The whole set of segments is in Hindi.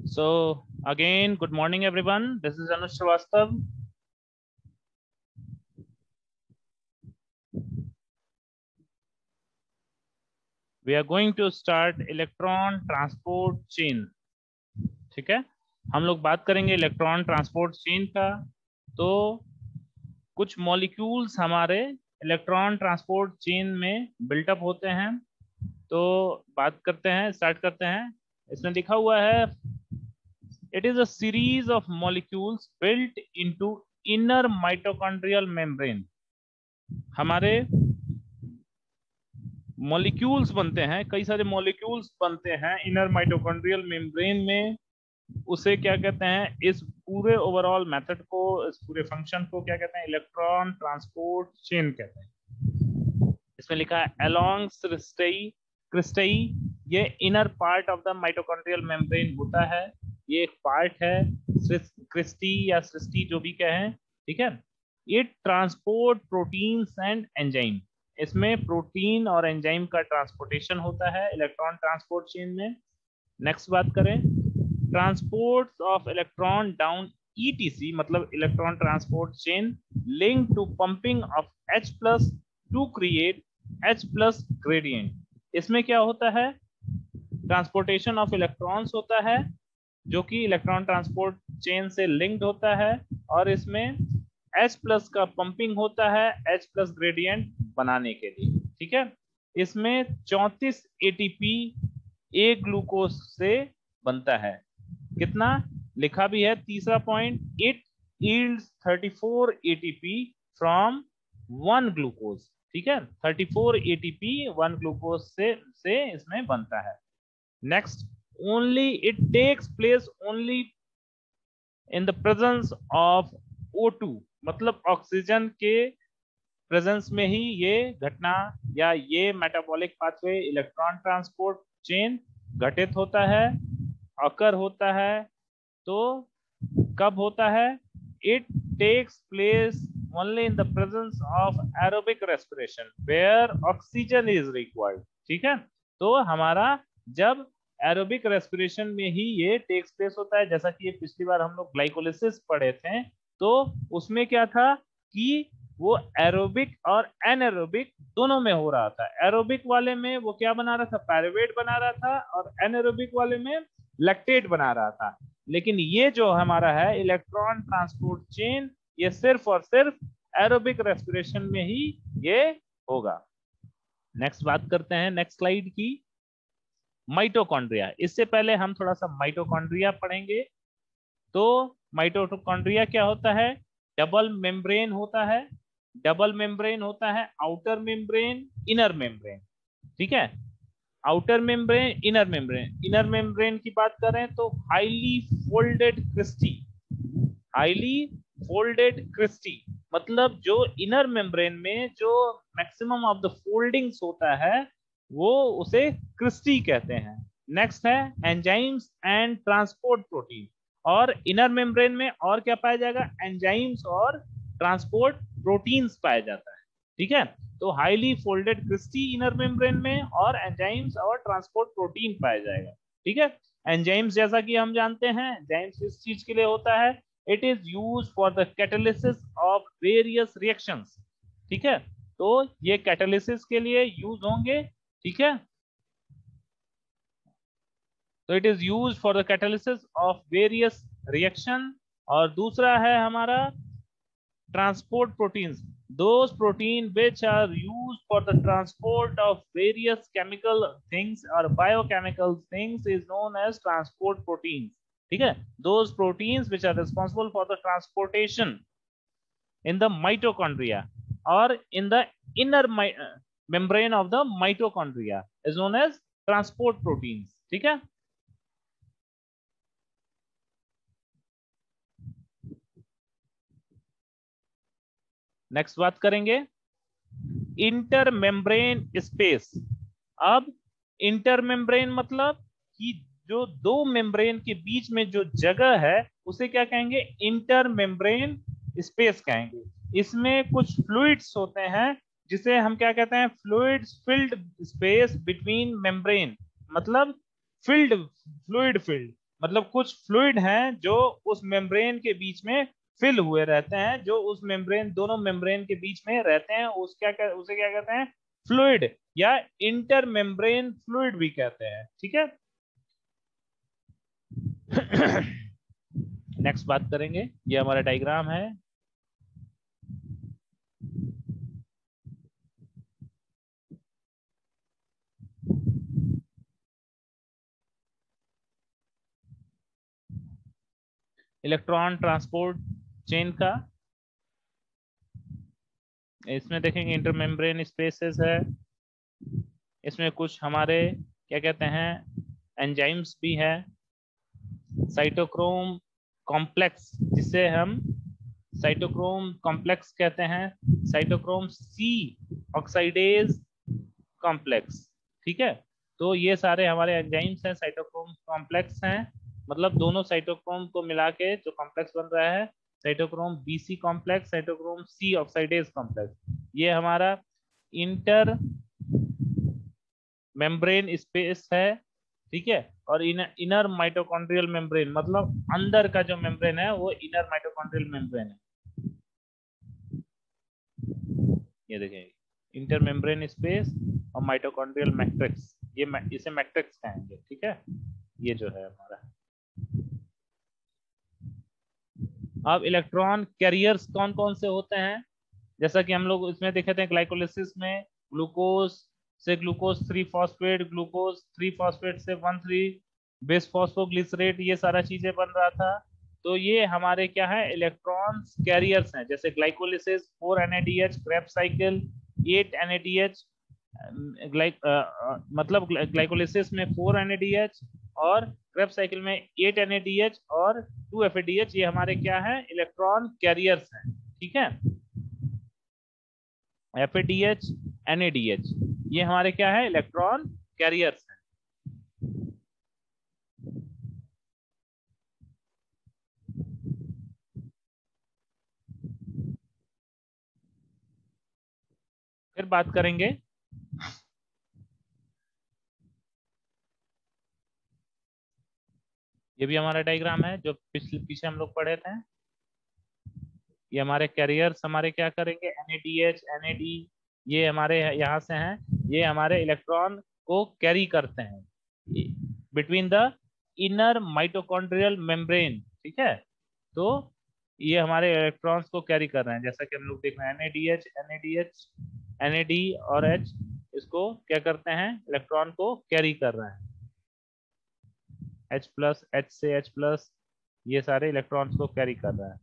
So again, good morning everyone. This is Anush Srivastav. We are going to start electron transport chain. ठीक है, हम लोग बात करेंगे इलेक्ट्रॉन ट्रांसपोर्ट चेन का। तो कुछ मॉलिक्यूल्स हमारे इलेक्ट्रॉन ट्रांसपोर्ट चेन में बिल्टअप होते हैं। तो बात करते हैं, स्टार्ट करते हैं। इसमें लिखा हुआ है it is a series of molecules built into inner mitochondrial membrane। हमारे मॉलिक्यूल्स बनते हैं, कई सारे मॉलिक्यूल्स बनते हैं इनर माइटोकॉन्ड्रियल मेम्ब्रेन में। उसे क्या कहते हैं, इस पूरे ओवरऑल मेथड को, इस पूरे फंक्शन को क्या कहते हैं, इलेक्ट्रॉन ट्रांसपोर्ट चेन कहते हैं। इसमें लिखा है अलोंग क्रिस्टई क्रिस्टई, ये inner part of the mitochondrial membrane होता है, ये एक पार्ट है, क्रिस्टी या सृष्टि जो भी कहें, ठीक है। It transport proteins and enzyme, इसमें प्रोटीन और एंजाइम का ट्रांसपोर्टेशन होता है इलेक्ट्रॉन ट्रांसपोर्ट चेन में। नेक्स्ट बात करें, transport of electron down ETC, मतलब electron transport chain link to pumping of H plus to create H plus gradient. इसमें क्या होता है, ट्रांसपोर्टेशन ऑफ इलेक्ट्रॉन्स होता है जो कि इलेक्ट्रॉन ट्रांसपोर्ट चेन से लिंक्ड होता है, और इसमें H प्लस का पंपिंग होता है H प्लस ग्रेडियंट बनाने के लिए, ठीक है। इसमें 34 एटीपी ए ग्लूकोज से बनता है। कितना लिखा भी है, तीसरा point, it yields 34 ATP from 1 glucose, ठीक है। 34 एटीपी 1 ग्लूकोज से इसमें बनता है। Next, only it takes place only in the presence of O2, मतलब ऑक्सीजन के प्रेजेंस में ही ये घटना या ये metabolic pathway electron transport chain घटित होता है, अकर होता है। तो कब होता है, it takes place only in the presence of aerobic respiration where oxygen is required, ठीक है। तो हमारा जब एरोबिक रेस्पिरेशन में ही ये टेक्स प्लेस होता है, जैसा कि ये पिछली बार हम लोग ग्लाइकोलिसिस पढ़े थे, तो उसमें क्या था कि वो एरोबिक और एनएरोबिक दोनों में हो रहा था। एरोबिक वाले में वो क्या बना रहा था, पायरुवेट बना रहा था, और एनएरोबिक वाले में लैक्टेट बना रहा था। लेकिन ये जो हमारा है इलेक्ट्रॉन ट्रांसपोर्ट चेन, ये सिर्फ और सिर्फ एरोबिक रेस्पिरेशन में ही ये होगा। नेक्स्ट बात करते हैं, नेक्स्ट स्लाइड की, माइटोकॉन्ड्रिया। इससे पहले हम थोड़ा सा माइटोकॉन्ड्रिया पढ़ेंगे। तो माइटोकॉन्ड्रिया क्या होता है, डबल मेम्ब्रेन होता है। डबल मेम्ब्रेन होता है, आउटर मेम्ब्रेन, इनर मेम्ब्रेन, ठीक है। Outer membrane, inner membrane. Inner membrane की बात करें तो highly folded cristae, highly folded cristae, मतलब जो इनर मेम्ब्रेन में जो मैक्सिमम ऑफ द फोल्डिंग्स होता है वो उसे क्रिस्टी कहते हैं। नेक्स्ट है एंजाइम्स एंड ट्रांसपोर्ट प्रोटीन, और इनर मेम्ब्रेन में और क्या पाया जाएगा, एंजाइम्स और ट्रांसपोर्ट प्रोटीन्स पाया जाता है, ठीक है। तो highly folded cristae inner membrane में, और एंजाइम्स और ट्रांसपोर्ट प्रोटीन पाया जाएगा, ठीक है। एंजाइम्स जैसा कि हम जानते हैं, एंजाइम्स इस चीज के लिए होता है, it is use for the catalysis of various reactions, ठीक है। तो ये कैटालिसिस के लिए यूज होंगे, ठीक है। तो it is use for the catalysis of various reaction. और दूसरा है हमारा transport proteins, those protein which are used for the transport of various chemical things or biochemical things is known as transport proteins, ठीक है। those proteins which are responsible for the transportation in the mitochondria or in the inner membrane of the mitochondria is known as transport proteins, ठीक है। नेक्स्ट बात करेंगे इंटर मेम्ब्रेन स्पेस। अब इंटर मेम्ब्रेन मतलब कि जो दो मेम्ब्रेन के बीच में जो जगह है उसे क्या कहेंगे, इंटर मेम्ब्रेन स्पेस कहेंगे। इसमें कुछ फ्लूइड्स होते हैं जिसे हम क्या कहते हैं, fluids field space between membrane, मतलब फिल्ड, फ्लूइड फिल्ड। मतलब कुछ फ्लूइड हैं जो उस मेम्ब्रेन के बीच में फिल हुए रहते हैं, जो उस मेम्ब्रेन, दोनों मेम्ब्रेन के बीच में रहते हैं, उसे क्या कहते हैं, फ्लूइड, या इंटर मेम्ब्रेन फ्लूइड भी कहते हैं। ठीक है। नेक्स्ट बात करेंगे, ये हमारा डायग्राम है। इलेक्ट्रॉन ट्रांसपोर्ट चेन का, इसमें देखेंगे इंटरमेम्ब्रेन स्पेसेस है, इसमें कुछ हमारे क्या कहते हैं, एंजाइम्स भी है, साइटोक्रोम कॉम्प्लेक्स, जिसे हम साइटोक्रोम कॉम्प्लेक्स कहते हैं, साइटोक्रोम सी ऑक्साइडेज कॉम्प्लेक्स। ठीक है। तो ये सारे हमारे एंजाइम्स हैं, साइटोक्रोम कॉम्प्लेक्स हैं, मतलब दोनों साइटोक्रोम को मिला के जो कॉम्प्लेक्स बन रहा है, cytochrome BC complex, cytochrome C oxidase complex, ये हमारा इंटर मेम्ब्रेन स्पेस है। ठीक है। और इनर माइटोकॉन्ड्रियल मेम्ब्रेन, मतलब अंदर का जो मेम्ब्रेन है वो इनर माइटोकॉन्ड्रियल मेम्ब्रेन है। ये देखेंगे इंटर मेम्ब्रेन स्पेस और माइटोकॉन्ड्रियल मैट्रिक्स, इसे मैट्रिक्स कहेंगे। ठीक है। ये जो है हमारा। अब इलेक्ट्रॉन कैरियर्स कौन कौन से होते हैं, जैसा कि हम लोग इसमें देखे थे, ग्लाइकोलिसिस में ग्लूकोज से ग्लूकोज 3 फॉस्फेट, ग्लूकोज 3 फॉस्फेट से 1,3 बेस फॉस्फोग्लिसरेट, ये सारा चीजें बन रहा था। तो ये हमारे क्या है, इलेक्ट्रॉन्स कैरियर्स हैं। जैसे glycolysis 4 NADH, Krebs cycle 8 NADH, मतलब ग्लाइकोलिसिस में 4 NADH और क्रेब्स साइकिल में 8 NADH और 2 FADH, ये हमारे क्या है, इलेक्ट्रॉन कैरियर्स हैं। ठीक है। FADH, NADH, ये हमारे क्या है, इलेक्ट्रॉन कैरियर्स हैं। फिर बात करेंगे, ये भी हमारा डायग्राम है जो पीछे हम लोग पढ़े थे। ये हमारे कैरियर्स हमारे क्या करेंगे, NADH, NAD, ये हमारे यहाँ से हैं, ये हमारे इलेक्ट्रॉन को कैरी करते हैं between the inner mitochondrial membrane. ठीक है। तो ये हमारे इलेक्ट्रॉन्स को कैरी कर रहे हैं, जैसा कि हम लोग देख रहे हैं, NADH, NADH, NAD और H, इसको क्या करते हैं, इलेक्ट्रॉन को कैरी कर रहे हैं। H+, H से H+, ये सारे इलेक्ट्रॉन्स को कैरी कर रहे हैं।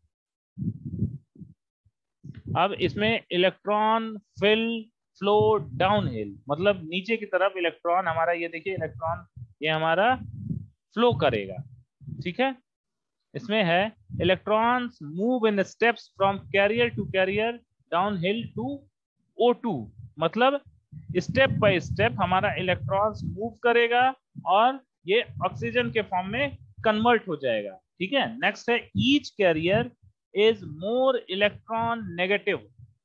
अब इसमें electron fill flow down hill, मतलब नीचे की तरफ इलेक्ट्रॉन हमारा, ये देखिए इलेक्ट्रॉन ये हमारा फ्लो करेगा। ठीक है। इसमें है electrons move in steps from carrier to carrier down hill to O2, मतलब स्टेप बाय स्टेप हमारा इलेक्ट्रॉन्स मूव करेगा और ये ऑक्सीजन के फॉर्म में कन्वर्ट हो जाएगा। ठीक है। नेक्स्ट है each carrier is more electronegative,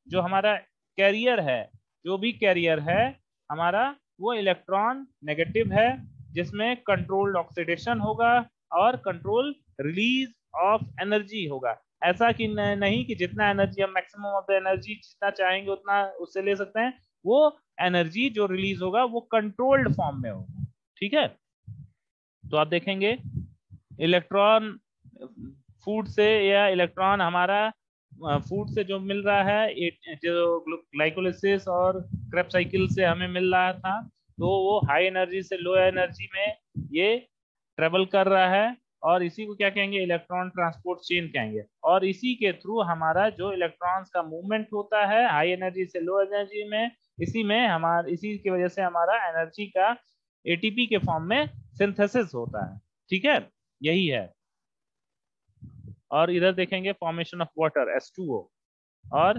जो हमारा कैरियर है, जो भी कैरियर है हमारा, वो इलेक्ट्रॉन नेगेटिव है, जिसमें कंट्रोल्ड ऑक्सीडेशन होगा और कंट्रोल रिलीज ऑफ एनर्जी होगा। ऐसा कि नहीं कि जितना एनर्जी हम, मैक्सिमम ऑफ द एनर्जी जितना चाहेंगे उतना उससे ले सकते हैं, वो एनर्जी जो रिलीज होगा वो कंट्रोल्ड फॉर्म में होगा। ठीक है। तो आप देखेंगे इलेक्ट्रॉन फूड से, या इलेक्ट्रॉन हमारा फूड से जो मिल रहा है, जो ग्लाइकोलिसिस और क्रेब्स साइकिल से हमें मिल रहा था, तो वो हाई एनर्जी से लो एनर्जी में ये ट्रेवल कर रहा है, और इसी को क्या कहेंगे, इलेक्ट्रॉन ट्रांसपोर्ट चेन कहेंगे। और इसी के थ्रू हमारा जो इलेक्ट्रॉन्स का मूवमेंट होता है हाई एनर्जी से लो एनर्जी में, इसी की वजह से हमारा एनर्जी का ATP के फॉर्म में सिंथेसिस होता है। ठीक है। यही है। और इधर देखेंगे फॉर्मेशन ऑफ वाटर H2O, और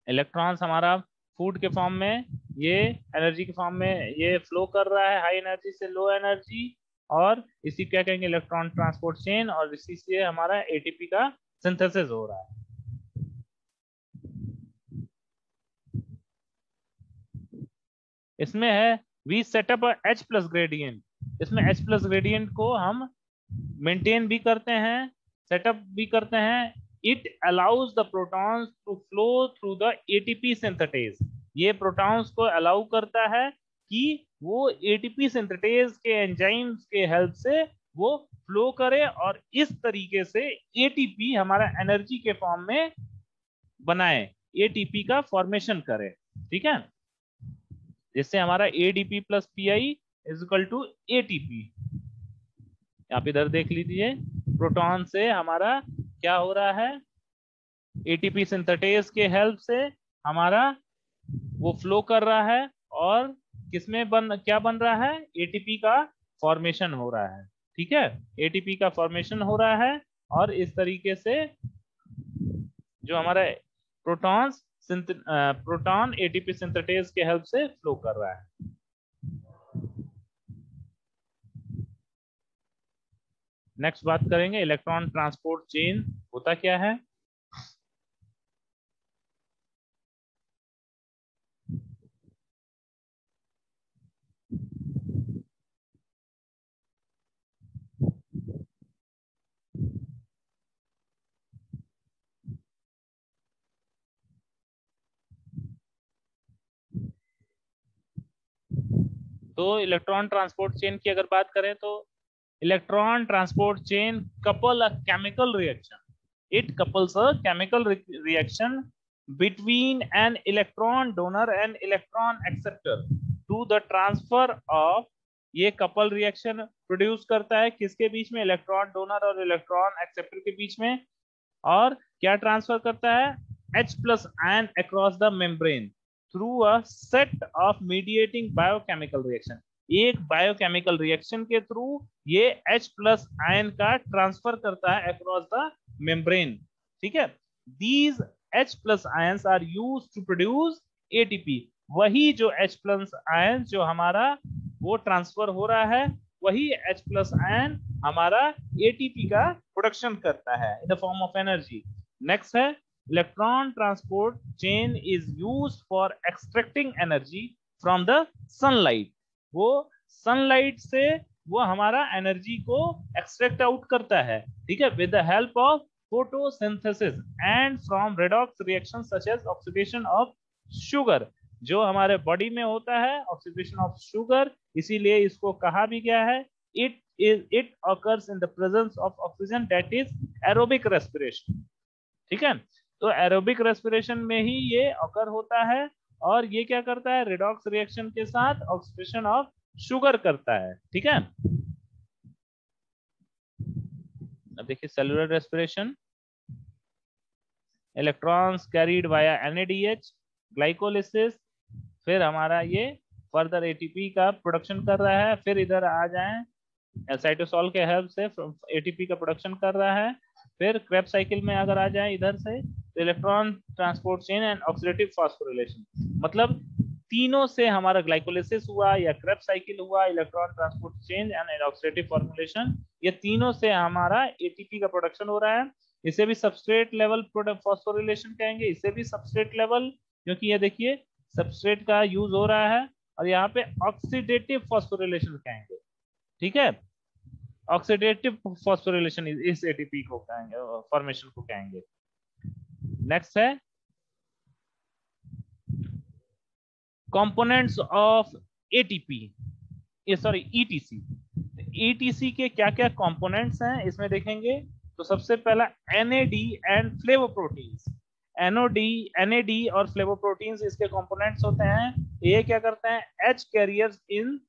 इलेक्ट्रॉन्स हमारा फूड के फॉर्म में, ये एनर्जी के फॉर्म में ये फ्लो कर रहा है हाई एनर्जी से लो एनर्जी, और इसी क्या कहेंगे, इलेक्ट्रॉन ट्रांसपोर्ट चेन, और इसी से हमारा ATP का सिंथेसिस हो रहा है। इसमें है वी सेटअप H+ ग्रेडियंट, इसमें H प्लस ग्रेडियंट को हम मेंटेन भी करते हैं, सेटअप भी करते हैं। It allows the protons to flow through the ATP synthetase. ये प्रोटॉन्स को अलाउ करता है कि वो एटीपी सिंथेटेज के एंजाइम्स के हेल्प से वो फ्लो करे और इस तरीके से एटीपी हमारा एनर्जी के फॉर्म में बनाए, एटीपी का फॉर्मेशन करे। ठीक है, जिससे हमारा ADP plus Pi is equal to ATP. आप इधर देख लीजिए, प्रोटॉन से हमारा क्या हो रहा है, एटीपी सिंथेटेज के हेल्प से हमारा वो फ्लो कर रहा है और किसमें क्या बन रहा है, एटीपी का फॉर्मेशन हो रहा है। ठीक है, एटीपी का फॉर्मेशन हो रहा है और इस तरीके से जो हमारा प्रोटॉन एटीपी सिंथेटेज के हेल्प से फ्लो कर रहा है। नेक्स्ट बात करेंगे इलेक्ट्रॉन ट्रांसपोर्ट चेन होता क्या है। तो इलेक्ट्रॉन ट्रांसपोर्ट चेन की अगर बात करें तो electron transport chain couple a chemical reaction, it couples a chemical reaction between an electron donor and electron acceptor to the transfer of, ये कपल रिएक्शन प्रोड्यूस करता है किसके बीच में, इलेक्ट्रॉन डोनर और इलेक्ट्रॉन एक्सेप्टर के बीच में। और क्या ट्रांसफर करता है, H plus ion across the membrane through a set of mediating biochemical reaction. एक बायोकेमिकल रिएक्शन के थ्रू ये H प्लस आयन का ट्रांसफर करता है अक्रॉस द मेम्ब्रेन। ठीक है, these H plus ions are used to produce ATP. वही जो H प्लस आयन जो हमारा वो ट्रांसफर हो रहा है, वही H प्लस आयन हमारा एटीपी का प्रोडक्शन करता है in the form of energy. Next है electron transport chain is used for extracting energy from the sunlight. वो सनलाइट से वो हमारा एनर्जी को एक्सट्रैक्ट आउट करता है। ठीक है, with the help of photosynthesis and from redox reactions such as oxidation of sugar, जो हमारे बॉडी में होता है ऑक्सीडेशन ऑफ शुगर, इसीलिए इसको कहा भी गया है it occurs in the presence of oxygen, that is aerobic respiration। ठीक है, तो एरोबिक रेस्पिरेशन में ही ये ऑकर होता है और ये क्या करता है, रिडॉक्स रिएक्शन के साथ ऑक्सीडेशन ऑफ शुगर करता है। ठीक है, अब देखिए cellular respiration, electrons carried via NADH, glycolysis, फिर हमारा ये फर्दर एटीपी का प्रोडक्शन कर रहा है। फिर इधर आ जाएं, साइटोसॉल के हेल्प से एटीपी का प्रोडक्शन कर रहा है। फिर क्रेब्स साइकिल में अगर आ जाए इधर से, तो electron transport chain and oxidative phosphorylation, मतलब तीनों से हमारा ग्लाइकोलिसिस हुआ या क्रेब्स साइकिल हुआ, electron transport chain and oxidative formulation, ये तीनों से हमारा एटीपी का प्रोडक्शन हो रहा है। इसे भी सबस्ट्रेट लेवल फॉस्फोरिलेशन कहेंगे, इसे भी सबस्ट्रेट लेवल, क्योंकि ये देखिए सबस्ट्रेट का यूज हो रहा है। और यहाँ पे ऑक्सीडेटिव फॉस्फोरिलेशन कहेंगे। ठीक है, ऑक्सीडेटिव फॉस्फोरिलेशन इस एटीपी को कहेंगे, फॉर्मेशन को कहेंगे। नेक्स्ट है कंपोनेंट्स ऑफ एटीपी, ये सॉरी ईटीसी। ईटीसी के क्या क्या कंपोनेंट्स हैं इसमें देखेंगे, तो सबसे पहला NAD एंड फ्लेवोप्रोटीन्स। NAD और फ्लेवोप्रोटीन्स इसके कंपोनेंट्स होते हैं। ये क्या करते हैं, H carriers in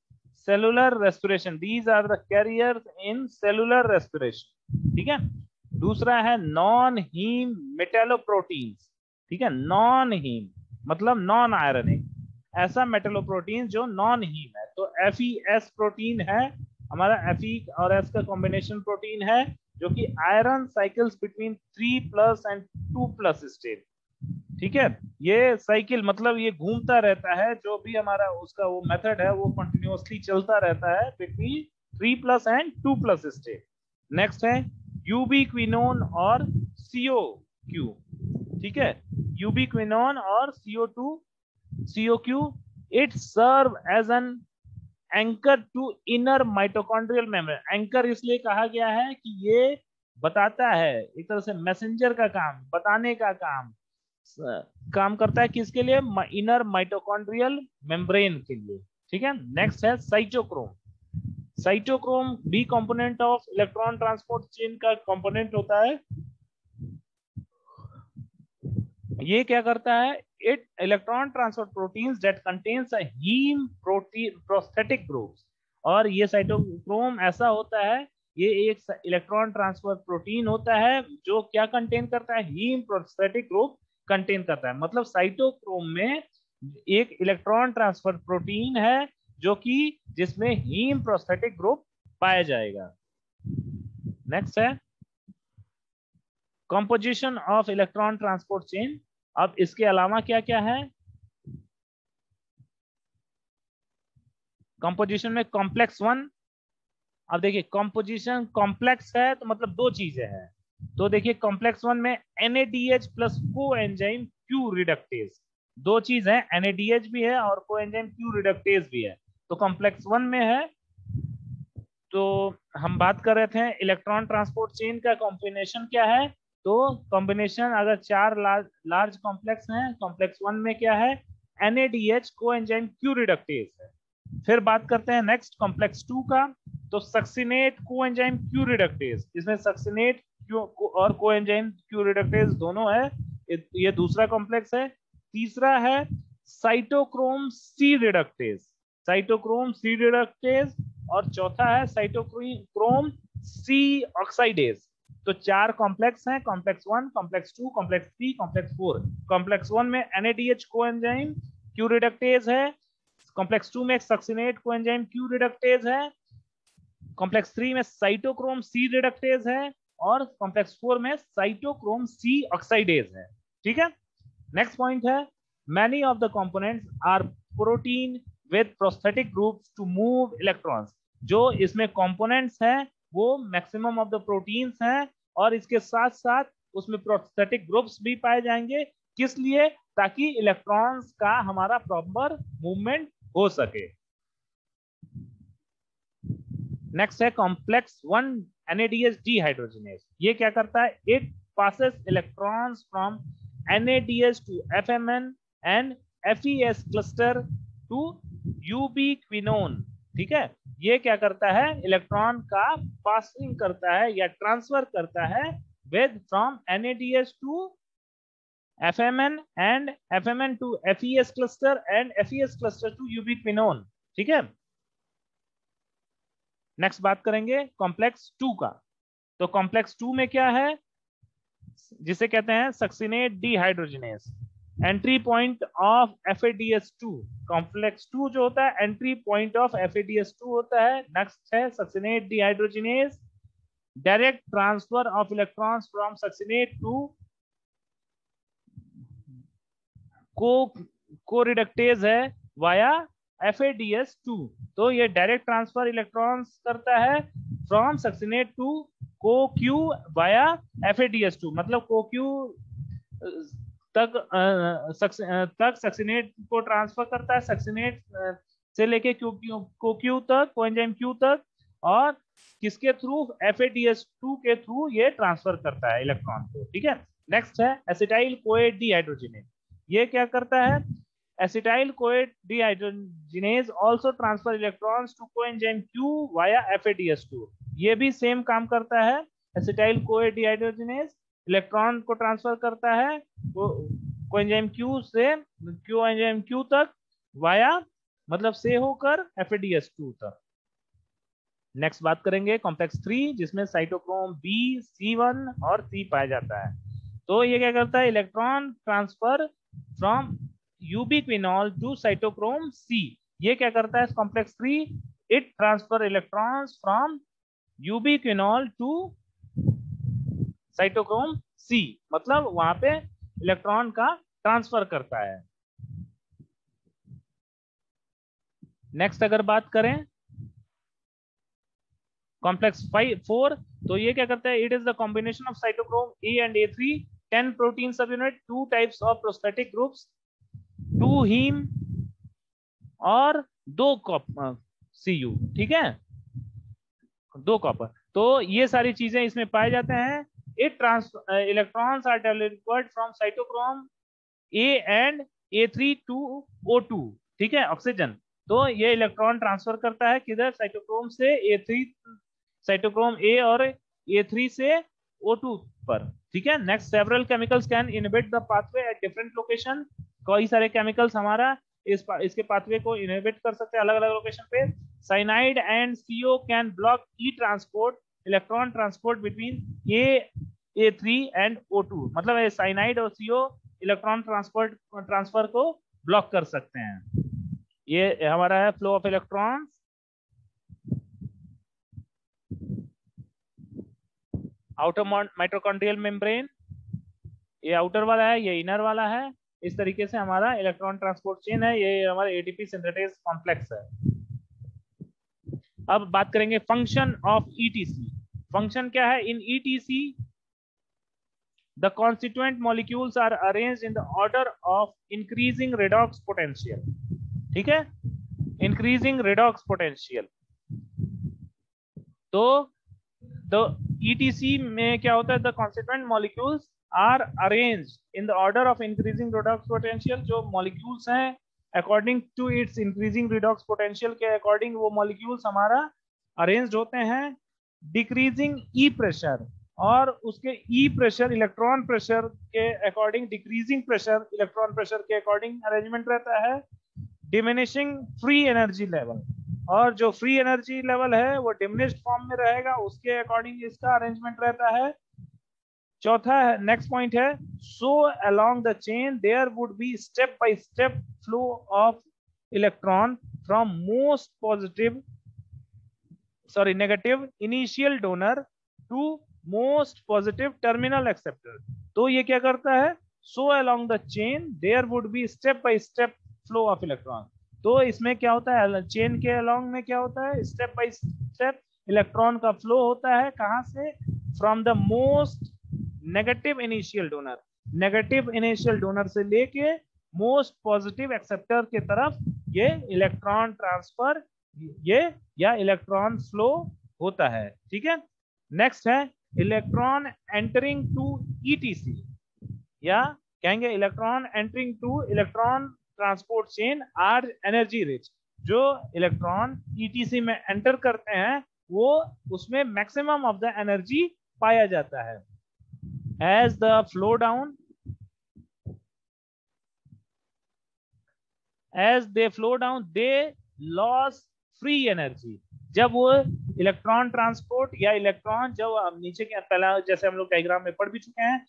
cellular respiration, these are the carriers in cellular respiration. ठीक है, दूसरा है नॉन हीम मेटेलोप्रोटीन्स। ठीक है, नॉन हीम मतलब नॉन आयरनिक, ऐसा मेटेलोप्रोटीन जो नॉन हीम है। तो FeS प्रोटीन है हमारा, Fe और S का कॉम्बिनेशन प्रोटीन है जो कि iron cycles between 3+ and 2+ state. ठीक है, ये साइकिल मतलब ये घूमता रहता है, जो भी हमारा उसका वो मेथड है वो कंटिन्यूअसली चलता रहता है बिटवीन 3+ एंड 2+ स्टेट। नेक्स्ट है यूबिक्विनोन और COQ। ठीक है, यूबिक्विनोन और COQ, it serve as an anchor to inner mitochondrial membrane. Anchor इसलिए कहा गया है कि ये बताता है, एक तरह से मैसेंजर का काम, बताने का काम करता है किसके लिए, इनर माइटोकॉन्ड्रियल मेम्ब्रेन के लिए। ठीक है, नेक्स्ट है cytochrome. Cytochrome B component of electron transport chain का कंपोनेंट होता है। ये क्या करता है, it electron transport proteins that contains a haem protein prosthetic groups. और ये साइटोक्रोम ऐसा होता है, ये एक इलेक्ट्रॉन ट्रांसफर प्रोटीन होता है जो क्या कंटेन करता है, हीम प्रोस्थेटिक ग्रुप कंटेन करता है। मतलब साइटोक्रोम में एक इलेक्ट्रॉन ट्रांसफर प्रोटीन है जो कि जिसमें हीम प्रोस्थेटिक ग्रुप पाया जाएगा। नेक्स्ट है composition of electron transport chain. अब इसके अलावा क्या क्या है, कंपोजिशन में कॉम्प्लेक्स वन। अब देखिए कंपोजिशन कॉम्प्लेक्स है तो मतलब दो चीजें हैं। तो देखिए कॉम्प्लेक्स वन में NADH प्लस को एंजाइम क्यू रिडक्टेज, दो चीज है, NADH भी है और को एंजाइम क्यू रिडक्टेज भी है। तो कॉम्प्लेक्स वन में है। तो हम बात कर रहे थे इलेक्ट्रॉन ट्रांसपोर्ट चेन का कॉम्बिनेशन क्या है। तो कॉम्बिनेशन अगर चार लार्ज कॉम्प्लेक्स हैं, कॉम्प्लेक्स वन में क्या है, NADH coenzyme Q reductase है। फिर बात करते हैं नेक्स्ट कॉम्प्लेक्स टू का। तो succinate coenzyme Q reductase, इसमें सक्सिनेट और को एंजाइम क्यू रिडक्टेज दोनों है, ये दूसरा कॉम्प्लेक्स है। तीसरा है cytochrome C reductase, cytochrome C reductase. और चौथा है साइटोक्रोम सी ऑक्साइडेज। तो चार कॉम्प्लेक्स हैं, complex one, complex two, complex three, complex four. Complex one में NADH coenzyme Q reductase है, कॉम्प्लेक्स टू में succinate coenzyme Q reductase है, कॉम्प्लेक्स थ्री में साइटोक्रोम सी रिडक्टेज है और कॉम्प्लेक्स फोर में साइटोक्रोम सी ऑक्साइडेज है। ठीक है, नेक्स्ट पॉइंट है many of the components are protein with prosthetic groups to move electrons. जो इसमें कंपोनेंट्स हैं वो मैक्सिमम ऑफ द प्रोटीन्स हैं और इसके साथ साथ उसमें प्रोस्थेटिक ग्रुप्स भी पाए जाएंगे। किस लिए, ताकि इलेक्ट्रॉन्स का हमारा प्रॉपर मूवमेंट हो सके। नेक्स्ट है कॉम्प्लेक्स वन NADH डिहाइड्रोजिनेज। ये क्या करता है, it passes electrons from NADH to FMN and FES cluster to ubiquinone. ठीक है, ये क्या करता है, इलेक्ट्रॉन का पासिंग करता है या ट्रांसफर करता है with from NADH to FMN and FMN to FES cluster and FES cluster to ubiquinone. ठीक है, नेक्स्ट बात करेंगे कॉम्प्लेक्स टू का। तो कॉम्प्लेक्स टू में क्या है, जिसे कहते हैं succinate dehydrogenase, entry point of FADH2। Complex two जो होता है एंट्री पॉइंट ऑफ FADH2 होता है। नेक्स्ट है succinate dehydrogenase, direct transfer of electrons from succinate to Co reductase है वाया FADH2। तो ये डायरेक्ट ट्रांसफर इलेक्ट्रॉन्स करता है from succinate to Co Q via FADH2। मतलब को क्यू तक सक्सिनेट को ट्रांसफर करता है, सक्सिनेट से लेके को क्यू तक, कोएंजाइम क्यू तक, और किसके थ्रू, FADH2 के थ्रू ये ट्रांसफर करता है इलेक्ट्रॉन को। ठीक है, नेक्स्ट है एसिटाइल कोए डिहाइड्रोजिनेज। ये क्या करता है, acetyl CoA dehydrogenase also transfer electrons to coenzyme Q via FADH2। ये भी सेम काम करता है, acetyl CoA dehydrogenase इलेक्ट्रॉन को ट्रांसफर करता है कोएंजाइम Q से कोएंजाइम Q तक वाया, मतलब से होकर FADH2 तक। नेक्स्ट बात करेंगे कॉम्प्लेक्स थ्री, जिसमें साइटोक्रोम B, C1 और C पाया जाता है। तो ये क्या करता है, electron transfer from ubiquinol to cytochrome C। ये क्या करता है complex three, it transfer electrons from ubiquinol to cytochrome C, मतलब वहां पे इलेक्ट्रॉन का ट्रांसफर करता है। नेक्स्ट अगर बात करें कॉम्प्लेक्स 4, तो ये क्या करता है, it is the combination of cytochrome A and A3, 10 protein subunit, 2 types of prosthetic groups, 2 heme और 2 Cu, ठीक है, 2 कॉपर। तो ये सारी चीजें इसमें पाए जाते हैं। It electrons are delivered from cytochrome A and A3 to O2, ठीक है, ऑक्सीजन। तो ये इलेक्ट्रॉन ट्रांसफर करता है किधर, साइटोक्रोम से A3, साइटोक्रोम ए और A3 से O2 पर, ठीक है। Next, several chemicals can inhibit the pathway at different location. कई सारे केमिकल्स हमारा इसके पाथवे को इनहिबिट कर सकते हैं अलग अलग लोकेशन पे। Cyanide and CO can block E transport, electron transport between A3 and O2। मतलब साइनाइड और CO इलेक्ट्रॉन ट्रांसफर को ब्लॉक कर सकते हैं। ये हमारा है flow of electrons. Outer mitochondrial membrane, ये आउटर वाला है, ये इनर वाला है। इस तरीके से हमारा इलेक्ट्रॉन ट्रांसपोर्ट चेन है। ये हमारा एटीपी सिंथेटेज कॉम्प्लेक्स है। अब बात करेंगे फंक्शन ऑफ ईटीसी। फंक्शन क्या है इन etc? The constituent molecules are arranged in the order of increasing redox potential, ठीक है, increasing redox potential। तो ETC में क्या होता है, the constituent molecules are arranged in the order of increasing redox potential। जो molecules हैं according to its increasing redox potential के according वो molecules हमारा arranged होते हैं। decreasing E pressure, और उसके ई प्रेशर, इलेक्ट्रॉन प्रेशर के according, decreasing pressure, electron pressure के अकॉर्डिंग अरेंजमेंट रहता है। डिमिनिशिंग फ्री एनर्जी लेवल, और जो फ्री एनर्जी लेवल है वो डिमिनिश्ड फॉर्म में रहेगा, उसके अकॉर्डिंग इसका अरेंजमेंट रहता है। चौथा नेक्स्ट पॉइंट है, so along the chain there would be step by step flow of electron from most positive negative initial donor to most positive terminal acceptor. तो ये क्या करता है, so along the chain there would be step by step flow of electron. तो इसमें क्या होता है, चेन के अलोंग में क्या होता है, स्टेप बाय स्टेप इलेक्ट्रॉन का फ्लो होता है। कहां से, from the most negative initial donor, negative initial donor से लेके मोस्ट पॉजिटिव एक्सेप्टर की तरफ ये इलेक्ट्रॉन ट्रांसफर, ये या इलेक्ट्रॉन फ्लो होता है, ठीक है। नेक्स्ट है इलेक्ट्रॉन एंटरिंग टू ईटीसी, या कहेंगे electron entering to electron transport chain are energy rich. जो इलेक्ट्रॉन ईटीसी में एंटर करते हैं वो उसमें मैक्सिमम ऑफ द एनर्जी पाया जाता है। As the flow down, as they flow down they loss free energy. जब वो इलेक्ट्रॉन ट्रांसपोर्ट या इलेक्ट्रॉन जब नीचे के, पहला जैसे हम लोग डायग्राम में पढ़ भी चुके हैं,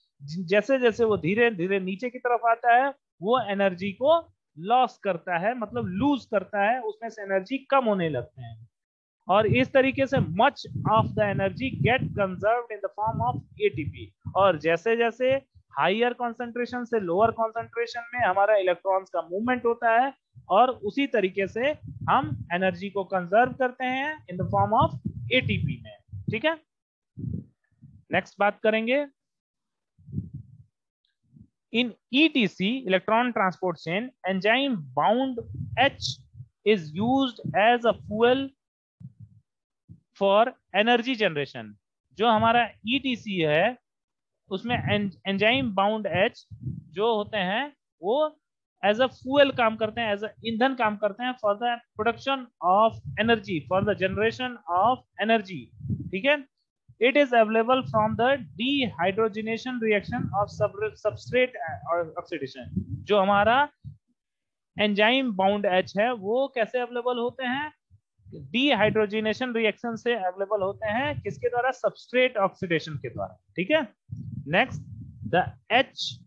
जैसे जैसे वो धीरे धीरे नीचे की तरफ आता है वो एनर्जी को लॉस करता है, मतलब लूज करता है, उसमें से एनर्जी कम होने लगते हैं। और इस तरीके से much of the energy get conserved in the form of ATP. और जैसे जैसे हायर कॉन्सेंट्रेशन से लोअर कॉन्सेंट्रेशन में हमारा इलेक्ट्रॉन्स का मूवमेंट होता है, और उसी तरीके से हम एनर्जी को कंजर्व करते हैं in the form of ATP में, ठीक है। नेक्स्ट बात करेंगे, in ETC electron transport chain enzyme bound H is used as a fuel for energy generation. जो हमारा ईटीसी है उसमें एंजाइम बाउंड H जो होते हैं वो एज अ फ्यूल काम करते हैं, एज अ ईंधन काम करते हैं for the production of energy, for the generation of energy, ठीक है। It is available from the dehydrogenation reaction of substrate oxidation. जो हमारा एंजाइम बाउंड H है वो कैसे अवेलेबल होते हैं, डिहाइड्रोजनेशन रिएक्शन से अवेलेबल होते हैं, किसके द्वारा, सबस्ट्रेट ऑक्सीडेशन के द्वारा, ठीक है। Next, the H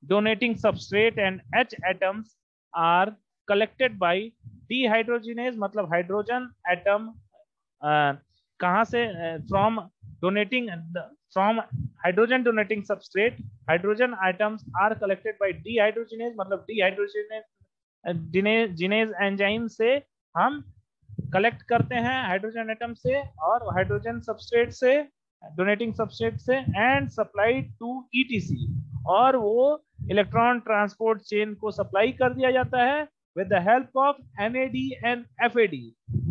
donating substrate and H atoms are collected by dehydrogenase, मतलब हाइड्रोजन एटम कहां से, from donating from hydrogen donating substrate, hydrogen atoms are collected by dehydrogenase, मतलब dehydrogenase एंजाइम से हम कलेक्ट करते हैं हाइड्रोजन एटम से और हाइड्रोजन सबस्ट्रेट से, डोनेटिंग सबस्ट्रेट से, एंड सप्लाई टू ईटीसी। और वो इलेक्ट्रॉन ट्रांसपोर्ट चेन को सप्लाई कर दिया जाता है with the help of NAD and FAD,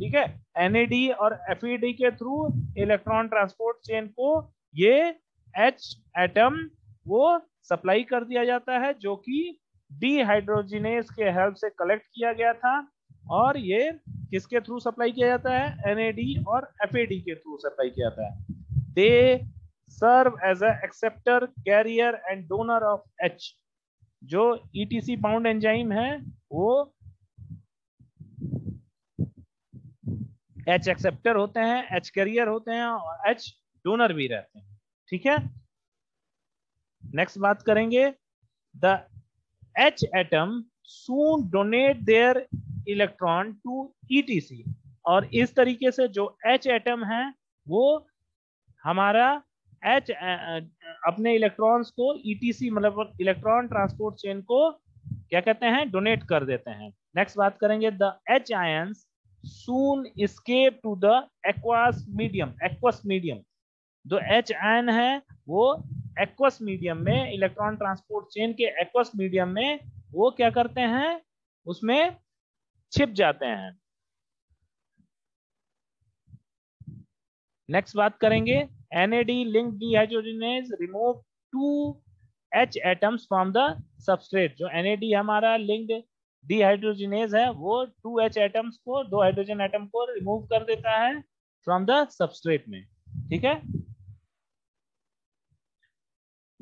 ठीक है, NAD और FAD के थ्रू इलेक्ट्रॉन ट्रांसपोर्ट चेन को ये H एटम वो सप्लाई कर दिया जाता है, जो कि डीहाइड्रोजिनेज के हेल्प से कलेक्ट किया गया था। और ये किसके थ्रू सप्लाई किया जाता है? NAD और FAD के थ्रू सप्लाई किया जाता है। They serve as a acceptor, carrier and donor of H। जो ETC बाउंड एंजाइम है वो H एक्सेप्टर होते हैं, H कैरियर होते हैं और H डोनर भी रहते हैं। ठीक है, नेक्स्ट बात करेंगे, the H atom soon donate their electron to ETC। और इस तरीके से जो H एटम है वो हमारा H अपने इलेक्ट्रॉन्स को ETC मतलब इलेक्ट्रॉन ट्रांसपोर्ट चेन को क्या कहते हैं? डोनेट कर देते हैं। नेक्स्ट बात करेंगे, the H ions soon escape to the aqueous medium। जो H आयन है वो एक्वस मीडियम में, इलेक्ट्रॉन ट्रांसपोर्ट चेन के एक्वस मीडियम में वो क्या करते हैं? उसमें छिप जाते हैं। नेक्स्ट बात करेंगे, NAD link dehydrogenase remove 2H atoms from the substrate. जो NAD हमारा लिंक्ड डीहाइड्रोजिनेज है वो 2H एटम्स को, 2 हाइड्रोजन एटम को रिमूव कर देता है फ्रॉम द सबस्ट्रेट में। ठीक है,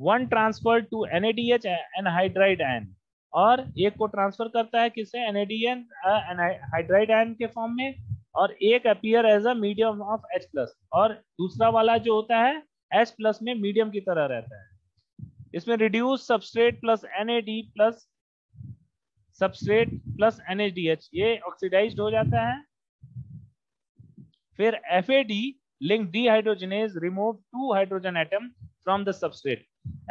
one transfer to NADH anhydride ion, और एक को ट्रांसफर करता है किसे? NADN हाइड्राइड आयन के फॉर्म में, और एक appear as a medium of H+, और दूसरा वाला जो होता है H+ में मीडियम की तरह रहता है। इसमें reduce substrate plus NAD plus substrate plus NADH ये ऑक्सीडाइज्ड हो जाता है। फिर FAD link dehydrogenase remove 2 hydrogen atom from the substrate.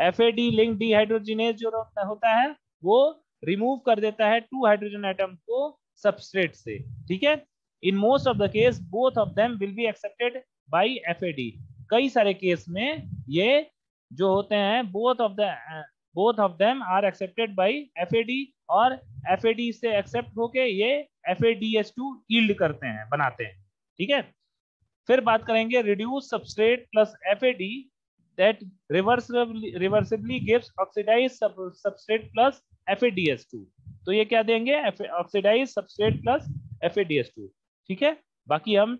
FAD link dehydrogenase जो होता है वो रिमूव कर देता है 2 हाइड्रोजन एटम को सबस्ट्रेट से। ठीक है, in most of the case both of them will be accepted by FAD। कई सारे केस में ये जो होते हैं both of them are accepted by FAD, और FAD से एक्सेप्ट होके ये FADH2 यील्ड करते हैं, बनाते हैं। ठीक है, फिर बात करेंगे reduce substrate plus FAD that reversibly gives oxidized substrate plus FADH2। तो ये क्या देंगे? Oxidize substrate plus FADH2। ठीक है, बाकी हम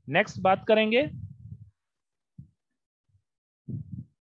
नेक्स्ट बात करेंगे